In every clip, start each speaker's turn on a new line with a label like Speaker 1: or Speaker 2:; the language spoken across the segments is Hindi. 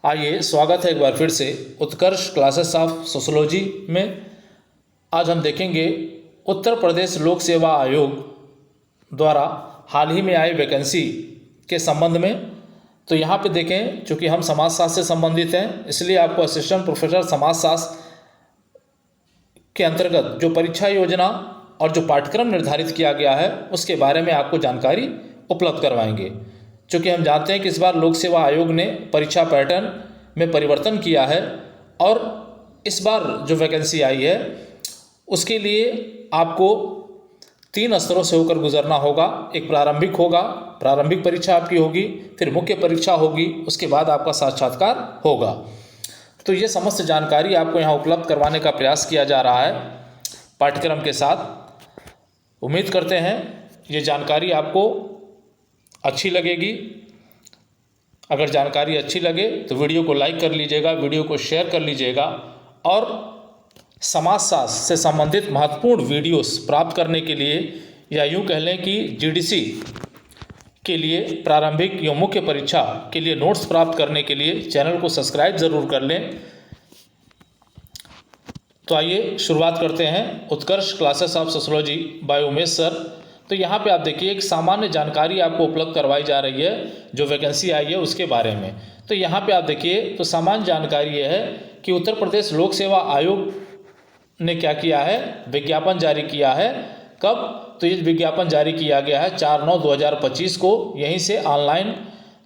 Speaker 1: आइए, स्वागत है एक बार फिर से उत्कर्ष क्लासेस ऑफ सोशोलॉजी में। आज हम देखेंगे उत्तर प्रदेश लोक सेवा आयोग द्वारा हाल ही में आई वैकेंसी के संबंध में। तो यहाँ पे देखें, चूँकि हम समाजशास्त्र से संबंधित हैं, इसलिए आपको असिस्टेंट प्रोफेसर समाजशास्त्र के अंतर्गत जो परीक्षा योजना और जो पाठ्यक्रम निर्धारित किया गया है उसके बारे में आपको जानकारी उपलब्ध करवाएंगे। चूँकि हम जानते हैं कि इस बार लोक सेवा आयोग ने परीक्षा पैटर्न में परिवर्तन किया है और इस बार जो वैकेंसी आई है उसके लिए आपको 3 स्तरों से होकर गुजरना होगा। एक प्रारंभिक होगा, प्रारंभिक परीक्षा आपकी होगी, फिर मुख्य परीक्षा होगी, उसके बाद आपका साक्षात्कार होगा। तो ये समस्त जानकारी आपको यहाँ उपलब्ध करवाने का प्रयास किया जा रहा है पाठ्यक्रम के साथ। उम्मीद करते हैं ये जानकारी आपको अच्छी लगेगी। अगर जानकारी अच्छी लगे तो वीडियो को लाइक कर लीजिएगा, वीडियो को शेयर कर लीजिएगा और समाजशास्त्र से संबंधित महत्वपूर्ण वीडियोस प्राप्त करने के लिए, या यूँ कह लें कि जीडीसी के लिए प्रारंभिक या मुख्य परीक्षा के लिए नोट्स प्राप्त करने के लिए चैनल को सब्सक्राइब ज़रूर कर लें। तो आइए शुरुआत करते हैं Utkarsh classes of sociology by Umesh sir. तो यहाँ पे आप देखिए, एक सामान्य जानकारी आपको उपलब्ध करवाई जा रही है जो वैकेंसी आई है उसके बारे में। तो यहाँ पे आप देखिए, तो सामान्य जानकारी ये है कि उत्तर प्रदेश लोक सेवा आयोग ने क्या किया है, विज्ञापन जारी किया है। कब? तो ये विज्ञापन जारी किया गया है 4/9/2025 को। यहीं से ऑनलाइन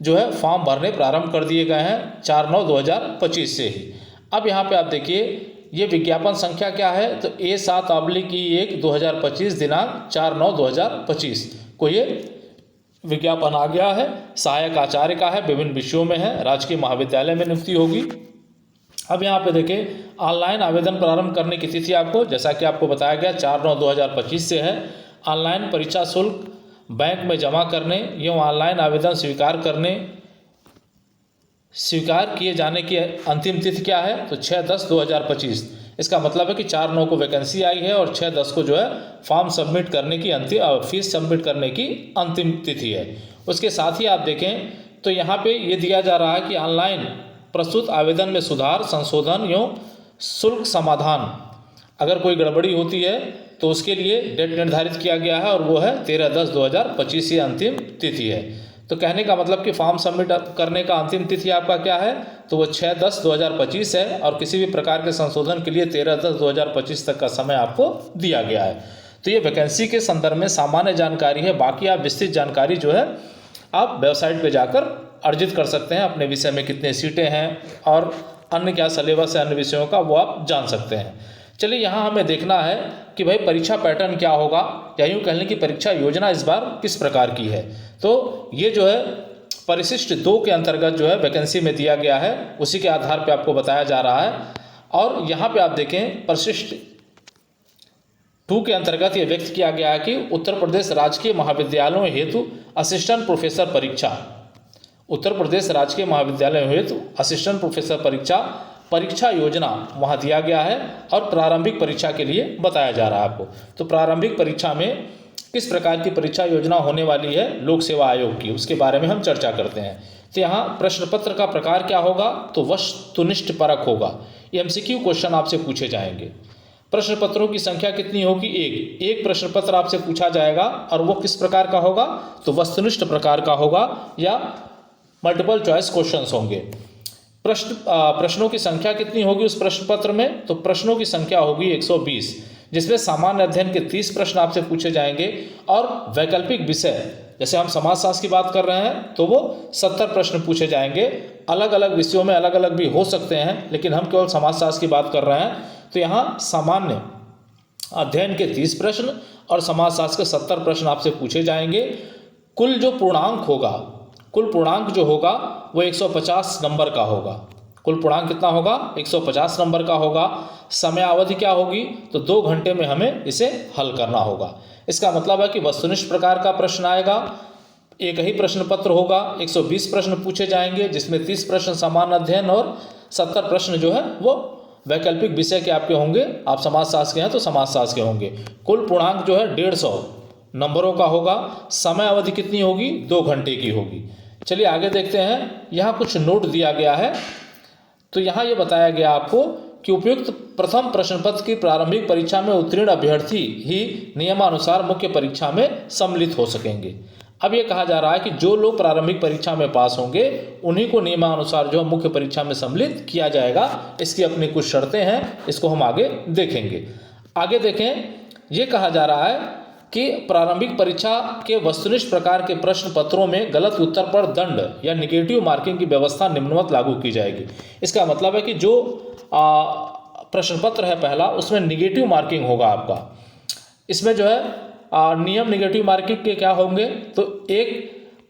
Speaker 1: जो है फॉर्म भरने प्रारंभ कर दिए गए हैं 4/9/2025 से ही। अब यहाँ पे आप देखिए, ये विज्ञापन संख्या क्या है, तो A7/E1/2025 दिनांक 4/9/2025 को ये विज्ञापन आ गया है। सहायक आचार्य का है, विभिन्न विषयों में है, राजकीय महाविद्यालय में नियुक्ति होगी। अब यहाँ पे देखें, ऑनलाइन आवेदन प्रारंभ करने की तिथि आपको, जैसा कि आपको बताया गया, 4/9/2025 से है। ऑनलाइन परीक्षा शुल्क बैंक में जमा करने एवं ऑनलाइन आवेदन स्वीकार किए जाने की अंतिम तिथि क्या है, तो 6/10/2025। इसका मतलब है कि 4/9 को वैकेंसी आई है और 6/10 को जो है फॉर्म सबमिट करने की फीस सबमिट करने की अंतिम तिथि है। उसके साथ ही आप देखें तो यहाँ पे ये दिया जा रहा है कि ऑनलाइन प्रस्तुत आवेदन में सुधार, संशोधन एवं शुल्क समाधान अगर कोई गड़बड़ी होती है तो उसके लिए डेट निर्धारित किया गया है और वो है 13/10/2025 ये अंतिम तिथि है। तो कहने का मतलब कि फॉर्म सबमिट करने का अंतिम तिथि आपका क्या है, तो वो 6/10/2025 है और किसी भी प्रकार के संशोधन के लिए 13/10/2025 तक का समय आपको दिया गया है। तो ये वैकेंसी के संदर्भ में सामान्य जानकारी है। बाकी आप विस्तृत जानकारी जो है आप वेबसाइट पे जाकर अर्जित कर सकते हैं। अपने विषय में कितने सीटें हैं और अन्य क्या सिलेबस है अन्य विषयों का, वो आप जान सकते हैं। चलिए, यहाँ हमें देखना है कि भाई परीक्षा पैटर्न क्या होगा, या यूँ कह लें कि परीक्षा योजना इस बार किस प्रकार की है। तो ये जो है परिशिष्ट 2 के अंतर्गत जो है वैकेंसी में दिया गया है, उसी के आधार पर आपको बताया जा रहा है। और यहाँ पे आप देखें, परिशिष्ट 2 के अंतर्गत ये व्यक्त किया गया है कि उत्तर प्रदेश राजकीय महाविद्यालयों हेतु असिस्टेंट प्रोफेसर परीक्षा, उत्तर प्रदेश राजकीय महाविद्यालयों हेतु असिस्टेंट प्रोफेसर परीक्षा योजना वहाँ दिया गया है और प्रारंभिक परीक्षा के लिए बताया जा रहा है आपको। तो प्रारंभिक परीक्षा में किस प्रकार की परीक्षा योजना होने वाली है लोक सेवा आयोग की, उसके बारे में हम चर्चा करते हैं। तो यहाँ प्रश्न पत्र का प्रकार क्या होगा, तो वस्तुनिष्ठ परक होगा। ये MCQ क्वेश्चन आपसे पूछे जाएंगे। प्रश्न पत्रों की संख्या कितनी होगी, एक प्रश्न पत्र आपसे पूछा जाएगा और वो किस प्रकार का होगा, तो प्रकार का होगा या मल्टीपल चॉइस क्वेश्चंस होंगे। प्रश्नों की संख्या कितनी होगी उस प्रश्न पत्र में, तो प्रश्नों की संख्या होगी 120, जिसमें सामान्य अध्ययन के 30 प्रश्न आपसे पूछे जाएंगे और वैकल्पिक विषय, जैसे हम समाजशास्त्र की बात कर रहे हैं तो वो 70 प्रश्न पूछे जाएंगे। अलग अलग विषयों में अलग अलग भी हो सकते हैं, लेकिन हम केवल समाजशास्त्र की बात कर रहे हैं। तो यहाँ सामान्य अध्ययन के 30 प्रश्न और समाजशास्त्र के 70 प्रश्न आपसे पूछे जाएंगे। कुल पूर्णांक जो होगा वो 150 नंबर का होगा। कुल पूर्णांक कितना होगा, 150 नंबर का होगा। समय अवधि क्या होगी, तो 2 घंटे में हमें इसे हल करना होगा। इसका मतलब है कि वस्तुनिष्ठ प्रकार का प्रश्न आएगा, एक ही प्रश्न पत्र होगा, 120 प्रश्न पूछे जाएंगे, जिसमें 30 प्रश्न सामान्य अध्ययन और 70 प्रश्न जो है वो वैकल्पिक विषय के आपके होंगे। आप समाजशास्त्र के हैं तो समाजशास्त्र के होंगे। कुल पूर्णांक जो है 150 नंबरों का होगा। समय अवधि कितनी होगी, 2 घंटे की होगी। चलिए आगे देखते हैं। यहाँ कुछ नोट दिया गया है तो यहाँ ये बताया गया आपको कि उपयुक्त प्रथम प्रश्न पत्र की प्रारंभिक परीक्षा में उत्तीर्ण अभ्यर्थी ही नियमानुसार मुख्य परीक्षा में सम्मिलित हो सकेंगे। अब ये कहा जा रहा है कि जो लोग प्रारंभिक परीक्षा में पास होंगे उन्हीं को नियमानुसार जो मुख्य परीक्षा में सम्मिलित किया जाएगा। इसकी अपनी कुछ शर्तें हैं, इसको हम आगे देखेंगे। आगे देखें, ये कहा जा रहा है कि प्रारंभिक परीक्षा के वस्तुनिष्ठ प्रकार के प्रश्न पत्रों में गलत उत्तर पर दंड या निगेटिव मार्किंग की व्यवस्था निम्नवत लागू की जाएगी। इसका मतलब है कि जो प्रश्न पत्र है पहला, उसमें निगेटिव मार्किंग होगा आपका। इसमें जो है नियम निगेटिव मार्किंग के क्या होंगे, तो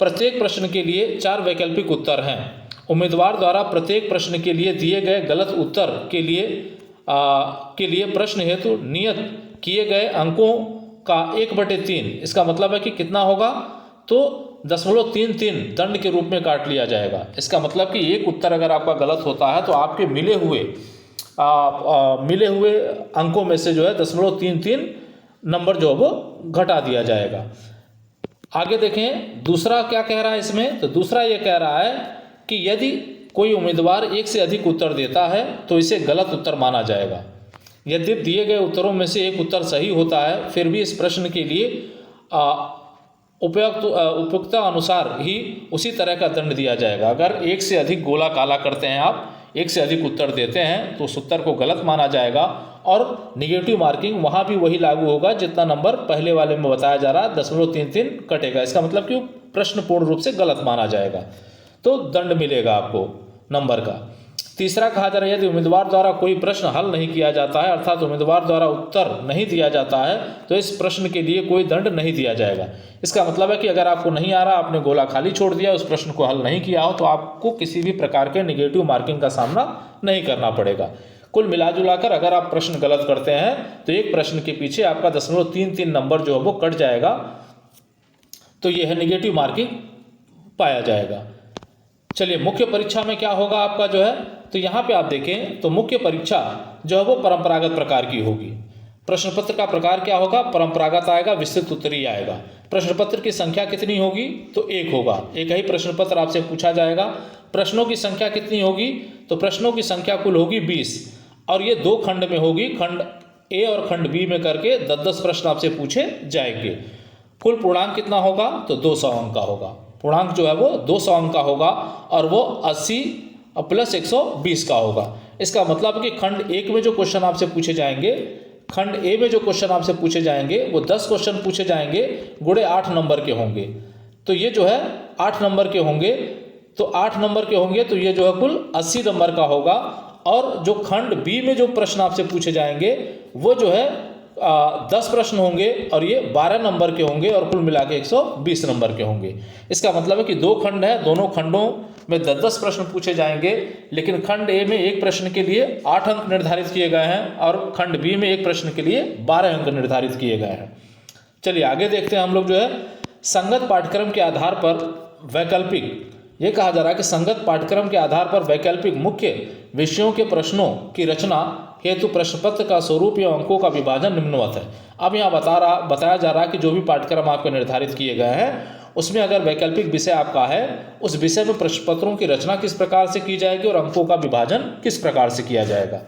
Speaker 1: प्रत्येक प्रश्न के लिए 4 वैकल्पिक उत्तर हैं। उम्मीदवार द्वारा प्रत्येक प्रश्न के लिए दिए गए गलत उत्तर के लिए प्रश्न हेतु नियत किए गए अंकों का 1/3, इसका मतलब है कि कितना होगा, तो 0.33 दंड के रूप में काट लिया जाएगा। इसका मतलब कि एक उत्तर अगर आपका गलत होता है तो आपके मिले हुए अंकों में से जो है 0.33 नंबर जो है वो घटा दिया जाएगा। आगे देखें दूसरा क्या कह रहा है इसमें, तो दूसरा ये कह रहा है कि यदि कोई उम्मीदवार एक से अधिक उत्तर देता है तो इसे गलत उत्तर माना जाएगा। यदि दिए गए उत्तरों में से एक उत्तर सही होता है फिर भी इस प्रश्न के लिए उपयुक्तता अनुसार ही उसी तरह का दंड दिया जाएगा। अगर एक से अधिक गोला काला करते हैं, आप एक से अधिक उत्तर देते हैं तो उस उत्तर को गलत माना जाएगा और निगेटिव मार्किंग वहाँ भी वही लागू होगा जितना नंबर पहले वाले में बताया जा रहा है, 0.33 कटेगा। इसका मतलब कि प्रश्न पूर्ण रूप से गलत माना जाएगा तो दंड मिलेगा आपको नंबर का। तीसरा कहा जा रहा है यदि उम्मीदवार द्वारा कोई प्रश्न हल नहीं किया जाता है, अर्थात उम्मीदवार द्वारा उत्तर नहीं दिया जाता है, तो इस प्रश्न के लिए कोई दंड नहीं दिया जाएगा। इसका मतलब है कि अगर आपको नहीं आ रहा, आपने गोला खाली छोड़ दिया, उस प्रश्न को हल नहीं किया हो, तो आपको किसी भी प्रकार के निगेटिव मार्किंग का सामना नहीं करना पड़ेगा। कुल मिलाजुलाकर अगर आप प्रश्न गलत करते हैं तो एक प्रश्न के पीछे आपका 0.33 नंबर जो है वो कट जाएगा, तो यह है निगेटिव मार्किंग पाया जाएगा। चलिए मुख्य परीक्षा में क्या होगा आपका जो है, तो यहाँ पे आप देखें तो मुख्य परीक्षा जो है वो परंपरागत प्रकार की होगी। प्रश्न पत्र का प्रकार क्या होगा, परंपरागत आएगा, विस्तृत उत्तरीय आएगा। प्रश्न पत्र की संख्या कितनी होगी, तो 1 होगा। एक ही प्रश्न पत्र आपसे पूछा जाएगा। प्रश्नों की संख्या कितनी होगी, तो प्रश्नों की संख्या कुल होगी 20 और ये 2 खंड में होगी, खंड ए और खंड बी में करके 10-10 प्रश्न आपसे पूछे जाएंगे। कुल पूर्णांक कितना होगा, तो 200 अंक का होगा। पूर्णांक जो है वो 200 अंक का होगा और वो 80 + 120 का होगा। इसका मतलब है कि खंड 1 में जो क्वेश्चन आपसे पूछे जाएंगे, खंड ए में जो क्वेश्चन आपसे पूछे जाएंगे वो 10 क्वेश्चन पूछे जाएंगे, गुणे 8 नंबर के होंगे। तो ये जो है 8 नंबर के होंगे, तो 8 नंबर के होंगे तो ये जो है कुल 80 नंबर का होगा। और जो खंड बी में जो प्रश्न आपसे पूछे जाएंगे वो जो है 10 प्रश्न होंगे और ये 12 नंबर के होंगे और कुल मिला के 120 नंबर के होंगे। इसका मतलब है कि 2 खंड है, दोनों खंडों में 10-10 प्रश्न पूछे जाएंगे, लेकिन खंड ए में एक प्रश्न के लिए 8 अंक निर्धारित किए गए हैं और खंड बी में एक प्रश्न के लिए 12 अंक निर्धारित किए गए हैं। चलिए आगे देखते हैं हम लोग जो है संगत पाठ्यक्रम के आधार पर वैकल्पिक, ये कहा जा रहा है कि संगत पाठ्यक्रम के आधार पर वैकल्पिक मुख्य विषयों के प्रश्नों की रचना हेतु प्रश्न पत्र का स्वरूप या अंकों का विभाजन निम्नवत है। अब यहाँ बताया जा रहा है कि जो भी पाठ्यक्रम आपके निर्धारित किए गए हैं उसमें अगर वैकल्पिक विषय आपका है, उस विषय में प्रश्न पत्रों की रचना किस प्रकार से की जाएगी और अंकों का विभाजन किस प्रकार से किया जाएगा।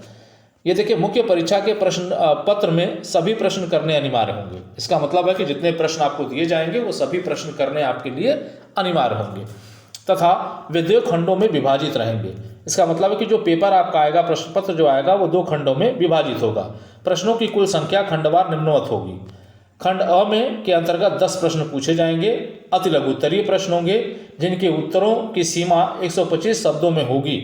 Speaker 1: ये देखिए मुख्य परीक्षा के प्रश्न पत्र में सभी प्रश्न करने अनिवार्य होंगे। इसका मतलब है कि जितने प्रश्न आपको दिए जाएंगे वो सभी प्रश्न करने आपके लिए अनिवार्य होंगे तथा वे 2 खंडों में विभाजित रहेंगे। इसका मतलब है कि जो पेपर आपका आएगा, प्रश्न पत्र जो आएगा वो 2 खंडों में विभाजित होगा। प्रश्नों की कुल संख्या खंडवार निम्नवत होगी। खंड अ में के अंतर्गत 10 प्रश्न पूछे जाएंगे, अति लघु उत्तरीय प्रश्न होंगे जिनके उत्तरों की सीमा 125 शब्दों में होगी।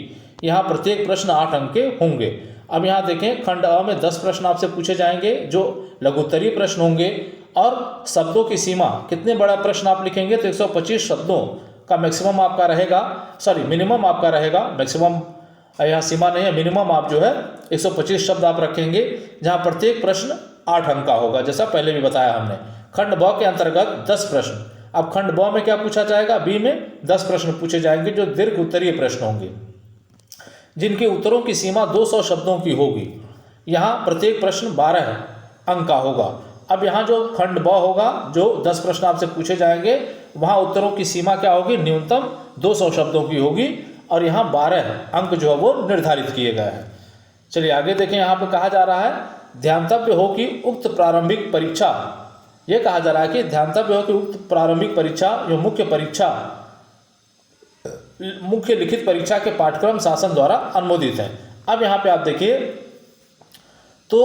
Speaker 1: यहाँ प्रत्येक प्रश्न 8 अंक के होंगे। अब यहाँ देखें खंड अ में 10 प्रश्न आपसे पूछे जाएंगे जो लघु उत्तरीय प्रश्न होंगे और शब्दों की सीमा, कितने बड़ा प्रश्न आप लिखेंगे तो 125 शब्दों का मैक्सिमम आपका रहेगा, मिनिमम आपका रहेगा। मैक्सिमम यहाँ सीमा नहीं है, मिनिमम आप जो है 125 शब्द आप रखेंगे, जहाँ प्रत्येक प्रश्न 8 अंक का होगा, जैसा पहले भी बताया हमने। खंड ब के अंतर्गत 10 प्रश्न। अब खंड ब में क्या पूछा जाएगा, बी में 10 प्रश्न पूछे जाएंगे जो दीर्घ उत्तरीय प्रश्न होंगे जिनके उत्तरों की सीमा 200 शब्दों की होगी। यहाँ प्रत्येक प्रश्न 12 अंक का होगा। अब यहाँ जो खंड ब होगा, जो 10 प्रश्न आपसे पूछे जाएंगे, वहाँ उत्तरों की सीमा क्या होगी, न्यूनतम 200 शब्दों की होगी और यहाँ 12 अंक जो है वो निर्धारित किए गए हैं। चलिए आगे देखें, यहाँ पर कहा जा रहा है ध्यातव्य हो कि उक्त प्रारंभिक परीक्षा, ये कहा जा रहा है कि ध्यातव्य हो कि उक्त प्रारंभिक परीक्षा जो मुख्य लिखित परीक्षा के पाठ्यक्रम शासन द्वारा अनुमोदित है। अब यहाँ पे आप देखिए तो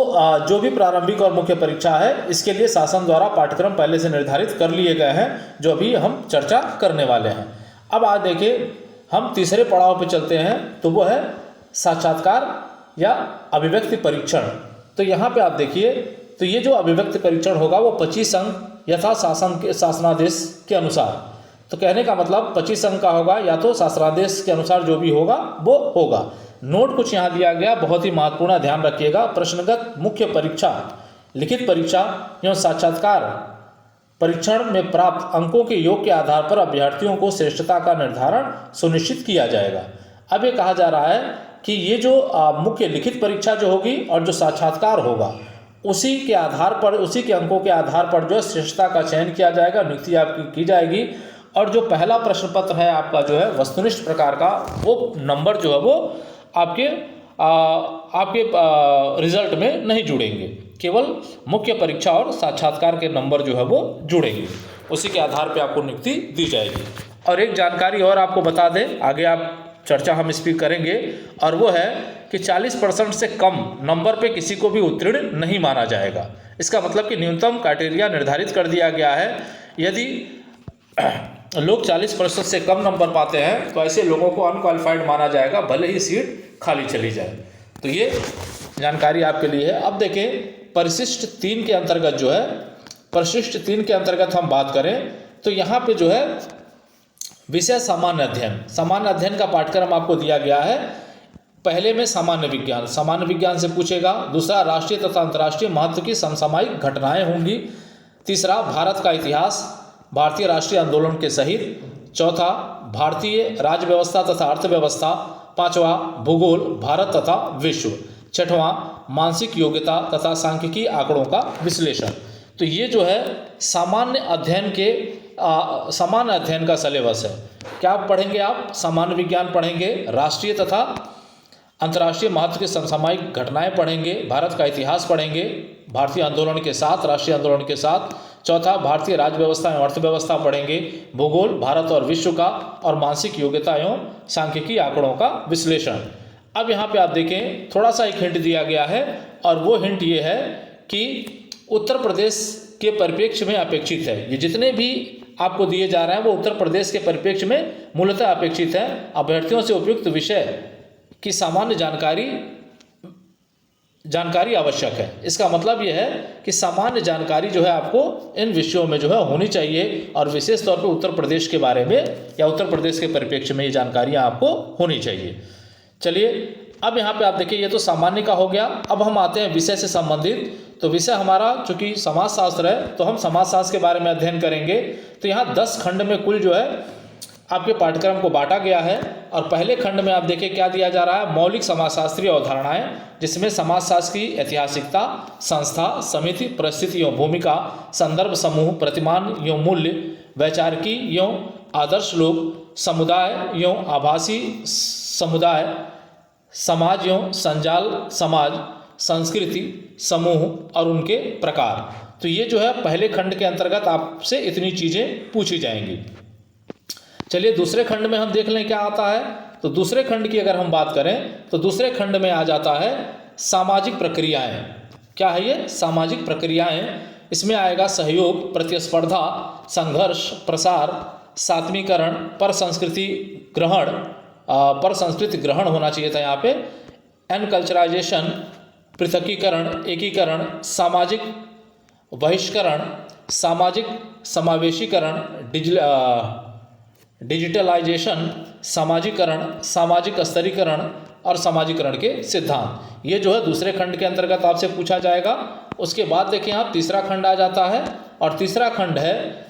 Speaker 1: जो भी प्रारंभिक और मुख्य परीक्षा है इसके लिए शासन द्वारा पाठ्यक्रम पहले से निर्धारित कर लिए गए हैं, जो अभी हम चर्चा करने वाले हैं। अब आज देखिए हम तीसरे पड़ाव पे चलते हैं, तो वो है साक्षात्कार या अभिव्यक्ति परीक्षण। तो यहाँ पे आप देखिए तो ये जो अभिव्यक्ति परीक्षण होगा वो 25 अंक यथा शासनादेश के अनुसार, तो कहने का मतलब 25 अंक का होगा, या तो शासनादेश के अनुसार जो भी होगा वो होगा। नोट कुछ यहाँ दिया गया, बहुत ही महत्वपूर्ण, ध्यान रखिएगा। प्रश्नगत मुख्य परीक्षा, लिखित परीक्षा एवं साक्षात्कार परीक्षण में प्राप्त अंकों के योग के आधार पर अभ्यर्थियों को श्रेष्ठता का निर्धारण सुनिश्चित किया जाएगा। अब ये कहा जा रहा है कि ये जो मुख्य लिखित परीक्षा जो होगी और जो साक्षात्कार होगा उसी के आधार पर, उसी के अंकों के आधार पर जो श्रेष्ठता का चयन किया जाएगा, नियुक्ति आपकी की जाएगी। और जो पहला प्रश्न पत्र है आपका जो है वस्तुनिष्ठ प्रकार का, वो नंबर जो है वो आपके रिजल्ट में नहीं जुड़ेंगे, केवल मुख्य परीक्षा और साक्षात्कार के नंबर जो है वो जुड़ेंगे, उसी के आधार पे आपको नियुक्ति दी जाएगी। और एक जानकारी और आपको बता दें, आगे आप चर्चा हम इस पर करेंगे, और वो है कि 40% से कम नंबर पे किसी को भी उत्तीर्ण नहीं माना जाएगा। इसका मतलब कि न्यूनतम क्राइटेरिया निर्धारित कर दिया गया है। यदि लोग 40% से कम नंबर पाते हैं तो ऐसे लोगों को अनक्वालिफाइड माना जाएगा, भले ही सीट खाली चली जाए। तो ये जानकारी आपके लिए है। अब देखें परिशिष्ट 3 के अंतर्गत जो है, परिशिष्ट 3 के अंतर्गत हम बात करें तो यहाँ पे जो है विषय सामान्य अध्ययन, सामान्य अध्ययन का पाठ्यक्रम आपको दिया गया है। पहले में सामान्य विज्ञान, सामान्य विज्ञान से पूछेगा। दूसरा राष्ट्रीय तथा अंतर्राष्ट्रीय महत्व की समसामयिक घटनाएं होंगी। तीसरा भारत का इतिहास, भारतीय राष्ट्रीय आंदोलन के सहित। चौथा भारतीय राज्य व्यवस्था तथा अर्थव्यवस्था। पांचवा भूगोल, भारत तथा विश्व। छठवां मानसिक योग्यता तथा सांख्यिकी आंकड़ों का विश्लेषण। तो ये जो है सामान्य अध्ययन के सामान्य अध्ययन का सिलेबस है। क्या पढ़ेंगे आप? सामान्य विज्ञान पढ़ेंगे, राष्ट्रीय तथा अंतर्राष्ट्रीय महत्व की समसामयिक घटनाएं पढ़ेंगे, भारत का इतिहास पढ़ेंगे भारतीय आंदोलन के साथ, राष्ट्रीय आंदोलन के साथ। चौथा भारतीय राज्य व्यवस्था एवं अर्थव्यवस्था पढ़ेंगे, भूगोल, भारत और विश्व का, और मानसिक योग्यता एवं सांख्यिकी आंकड़ों का विश्लेषण। अब यहाँ पे आप देखें थोड़ा सा एक हिंट दिया गया है, और वो हिंट ये है कि उत्तर प्रदेश के परिप्रेक्ष्य में अपेक्षित है। ये जितने भी आपको दिए जा रहे हैं वो उत्तर प्रदेश के परिप्रेक्ष्य में मूलतः अपेक्षित है। अभ्यर्थियों से उपयुक्त विषय की सामान्य जानकारी आवश्यक है। इसका मतलब यह है कि सामान्य जानकारी जो है आपको इन विषयों में जो है होनी चाहिए, और विशेष तौर पर उत्तर प्रदेश के बारे में या उत्तर प्रदेश के परिप्रेक्ष्य में ये जानकारियाँ आपको होनी चाहिए। चलिए अब यहाँ पे आप देखिए ये तो सामान्य का हो गया। अब हम आते हैं विषय से संबंधित। तो विषय हमारा चूँकि समाजशास्त्र है तो हम समाजशास्त्र के बारे में अध्ययन करेंगे। तो यहाँ 10 खंड में कुल जो है आपके पाठ्यक्रम को बांटा गया है। और पहले खंड में आप देखिए क्या दिया जा रहा है, मौलिक समाजशास्त्रीय अवधारणाएं, जिसमें समाजशास्त्र की ऐतिहासिकता, संस्था, समिति, परिस्थिति एवं भूमिका, संदर्भ समूह, प्रतिमान एवं मूल्य, वैचारिकी एवं आदर्श लोग, समुदाय एवं आभासी समुदाय, समाज एवं संजाल समाज, संस्कृति, समूह और उनके प्रकार। तो ये जो है पहले खंड के अंतर्गत आपसे इतनी चीज़ें पूछी जाएंगी। चलिए दूसरे खंड में हम देख लें क्या आता है। तो दूसरे खंड की अगर हम बात करें तो दूसरे खंड में आ जाता है सामाजिक प्रक्रियाएं। क्या है ये? सामाजिक प्रक्रियाएं। इसमें आएगा सहयोग, प्रतिस्पर्धा, संघर्ष, प्रसार, सात्मीकरण, पर संस्कृति ग्रहण होना चाहिए था यहाँ पे, एनकल्चराइजेशन, पृथकीकरण, एकीकरण, सामाजिक बहिष्करण, सामाजिक समावेशीकरण, डिजिटलाइजेशन, सामाजिकरण, सामाजिक स्तरीकरण और समाजीकरण के सिद्धांत। ये जो है दूसरे खंड के अंतर्गत आपसे पूछा जाएगा। उसके बाद देखिए आप तीसरा खंड आ जाता है, और तीसरा खंड है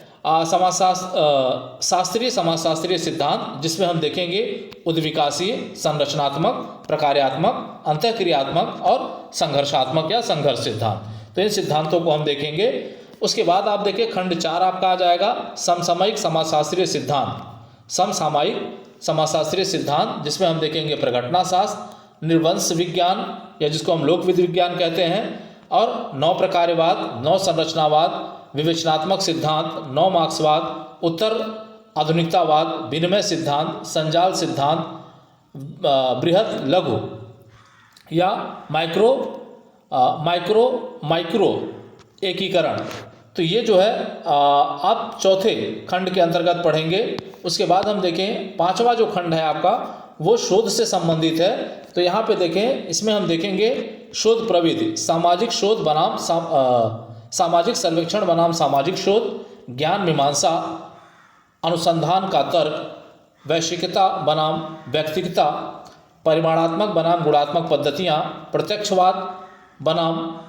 Speaker 1: शास्त्रीय समाजशास्त्रीय सिद्धांत, जिसमें हम देखेंगे उद्विकासीय, संरचनात्मक, प्रकार्यात्मक, अंतःक्रियात्मक और संघर्षात्मक या संघर्ष सिद्धांत। तो इन सिद्धांतों को हम देखेंगे। उसके बाद आप देखिए खंड 4 आपका आ जाएगा समसामयिक समाजशास्त्रीय सिद्धांत। समसामयिक समाजशास्त्रीय सिद्धांत जिसमें हम देखेंगे प्रघटना शास्त्र, निर्वंश विज्ञान या जिसको हम लोकविद विज्ञान कहते हैं, और नौ प्रकार्यवाद, नौ संरचनावाद, विवेचनात्मक सिद्धांत, नौ मार्क्सवाद, उत्तर आधुनिकतावाद, विनिमय सिद्धांत, संजाल सिद्धांत, बृहत लघु या माइक्रो एकीकरण। तो ये जो है आप चौथे खंड के अंतर्गत पढ़ेंगे। उसके बाद हम देखें पांचवा जो खंड है आपका वो शोध से संबंधित है। तो यहाँ पे देखें, इसमें हम देखेंगे शोध प्रविधि, सामाजिक शोध बनाम सामाजिक सर्वेक्षण बनाम सामाजिक शोध, ज्ञान मीमांसा, अनुसंधान का तर्क, वैश्विकता बनाम व्यक्तिगता, परिमाणात्मक बनाम गुणात्मक पद्धतियाँ, प्रत्यक्षवाद बनाम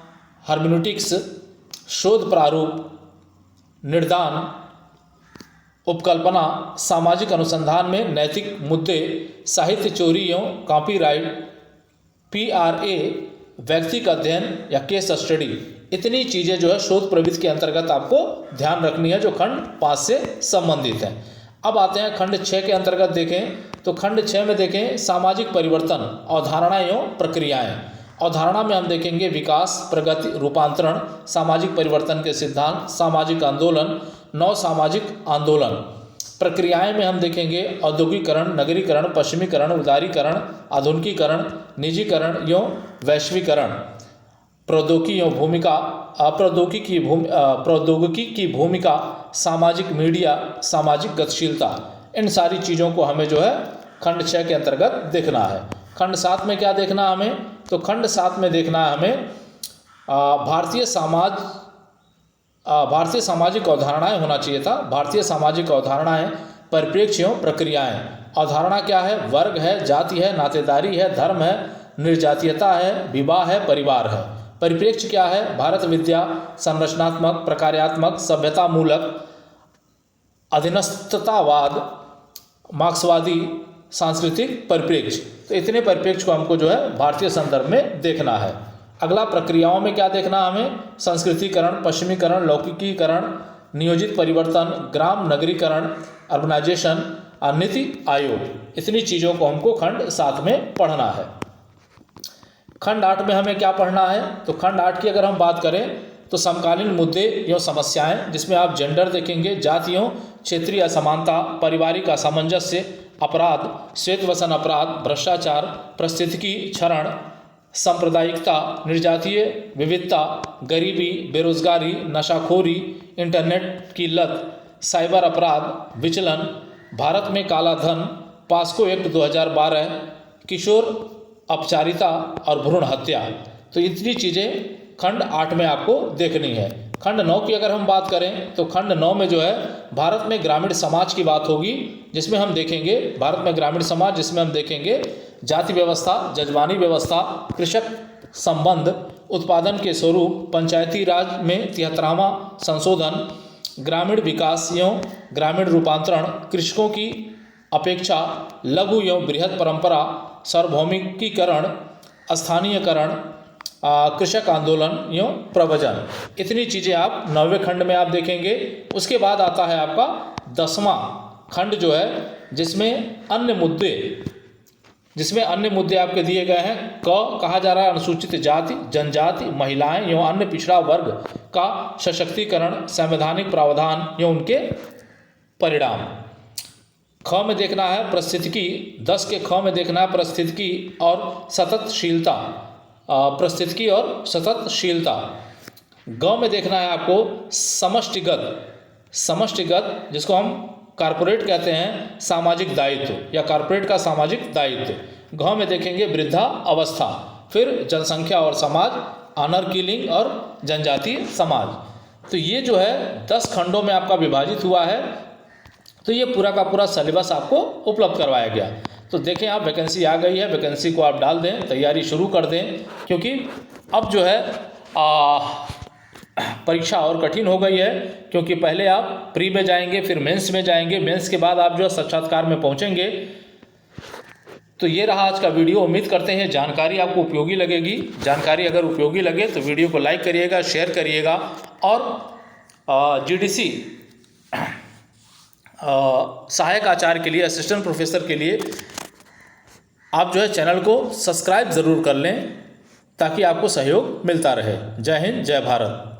Speaker 1: हर्मेन्यूटिक्स, शोध प्रारूप, निर्दान, उपकल्पना, सामाजिक अनुसंधान में नैतिक मुद्दे, साहित्य चोरी एवं कॉपीराइट, PRA, व्यक्तिगत अध्ययन या केस स्टडी। इतनी चीज़ें जो है शोध प्रविधि के अंतर्गत आपको ध्यान रखनी है जो खंड 5 से संबंधित है। अब आते हैं खंड 6 के अंतर्गत देखें तो खंड 6 में देखें सामाजिक परिवर्तन, अवधारणा एवं प्रक्रियाएं। अवधारणा में हम देखेंगे विकास, प्रगति, रूपांतरण, सामाजिक परिवर्तन के सिद्धांत, सामाजिक आंदोलन, नौ सामाजिक आंदोलन। प्रक्रियाएं में हम देखेंगे औद्योगिकरण, नगरीकरण, पश्चिमीकरण, उदारीकरण, आधुनिकीकरण, निजीकरण एवं वैश्वीकरण, प्रौद्योगिकी एवं भूमिका, प्रौद्योगिकी की भूमिका, सामाजिक मीडिया, सामाजिक गतिशीलता। इन सारी चीज़ों को हमें जो है खंड 6 के अंतर्गत देखना है। खंड 7 में क्या देखना है हमें, तो खंड 7 में देखना है हमें भारतीय सामाजिक अवधारणाएं होना चाहिए था। भारतीय सामाजिक अवधारणाएं, परिप्रेक्ष्य एवं प्रक्रियाएं। अवधारणा क्या है, वर्ग है, जाति है, नातेदारी है, धर्म है, निर्जातीयता है, विवाह है, परिवार है। परिप्रेक्ष्य क्या है, भारत विद्या, संरचनात्मक, प्रकार्यात्मक, सभ्यता मूलक, अधीनस्थतावाद, मार्क्सवादी, सांस्कृतिक परिप्रेक्ष्य। तो इतने परिप्रेक्ष्य को हमको जो है भारतीय संदर्भ में देखना है। अगला प्रक्रियाओं में क्या देखना हमें, संस्कृतिकरण, पश्चिमीकरण, लौकिकीकरण, नियोजित परिवर्तन, ग्राम नगरीकरण, अर्बनाइजेशन, नीति आयोग। इतनी चीज़ों को हमको खंड 7 में पढ़ना है। खंड 8 में हमें क्या पढ़ना है, तो खंड 8 की अगर हम बात करें तो समकालीन मुद्दे एवं समस्याएं, जिसमें आप जेंडर देखेंगे, जाति एवं क्षेत्रीय असमानता, पारिवारिक असामंजस्य, अपराध, श्वेतवसन अपराध, भ्रष्टाचार, पारिस्थितिकी क्षरण, सांप्रदायिकता, निर्जातीय विविधता, गरीबी, बेरोजगारी, नशाखोरी, इंटरनेट की लत, साइबर अपराध, विचलन, भारत में काला धन, पास्को एक्ट 2012, किशोर अपचारिता और भ्रूण हत्या। तो इतनी चीज़ें खंड 8 में आपको देखनी है। खंड 9 की अगर हम बात करें तो खंड 9 में जो है भारत में ग्रामीण समाज की बात होगी, जिसमें हम देखेंगे भारत में ग्रामीण समाज, जिसमें हम देखेंगे जाति व्यवस्था, जजमानी व्यवस्था, कृषक संबंध, उत्पादन के स्वरूप, पंचायती राज में 73वां संशोधन, ग्रामीण विकास एवं ग्रामीण रूपांतरण, कृषकों की अपेक्षा, लघु एवं बृहद परंपरा, सार्वभौमिकीकरण, स्थानीयकरण, कृषक आंदोलन एवं प्रवचन। इतनी चीज़ें आप 9वें खंड में आप देखेंगे। उसके बाद आता है आपका 10वां खंड जो है, जिसमें अन्य मुद्दे आपके दिए गए हैं। कहा जा रहा है अनुसूचित जाति, जनजाति, महिलाएं एवं अन्य पिछड़ा वर्ग का सशक्तिकरण, संवैधानिक प्रावधान एवं उनके परिणाम। ख में देखना है परिस्थितिकी, 10 के ख में देखना है परिस्थितिकी और सततशीलता, परिस्थितिकी और सततशीलता। ग में देखना है आपको समष्टिगत, जिसको हम कारपोरेट कहते हैं, सामाजिक दायित्व या कारपोरेट का सामाजिक दायित्व। घ में देखेंगे वृद्धा अवस्था, फिर जनसंख्या और समाज, ऑनर किलिंग और जनजातीय समाज। तो ये जो है 10 खंडों में आपका विभाजित हुआ है। तो ये पूरा का पूरा सिलेबस आपको उपलब्ध करवाया गया। तो देखें आप, वैकेंसी आ गई है, वैकेंसी को आप डाल दें, तैयारी शुरू कर दें, क्योंकि अब जो है परीक्षा और कठिन हो गई है। क्योंकि पहले आप प्री में जाएंगे, फिर मेंस में जाएंगे, मेंस के बाद आप जो है साक्षात्कार में पहुंचेंगे। तो ये रहा आज का वीडियो। उम्मीद करते हैं जानकारी आपको उपयोगी लगेगी। जानकारी अगर उपयोगी लगे तो वीडियो को लाइक करिएगा, शेयर करिएगा और GDC सहायक आचार्य के लिए, असिस्टेंट प्रोफेसर के लिए आप जो है चैनल को सब्सक्राइब ज़रूर कर लें ताकि आपको सहयोग मिलता रहे। जय हिंद, जय भारत।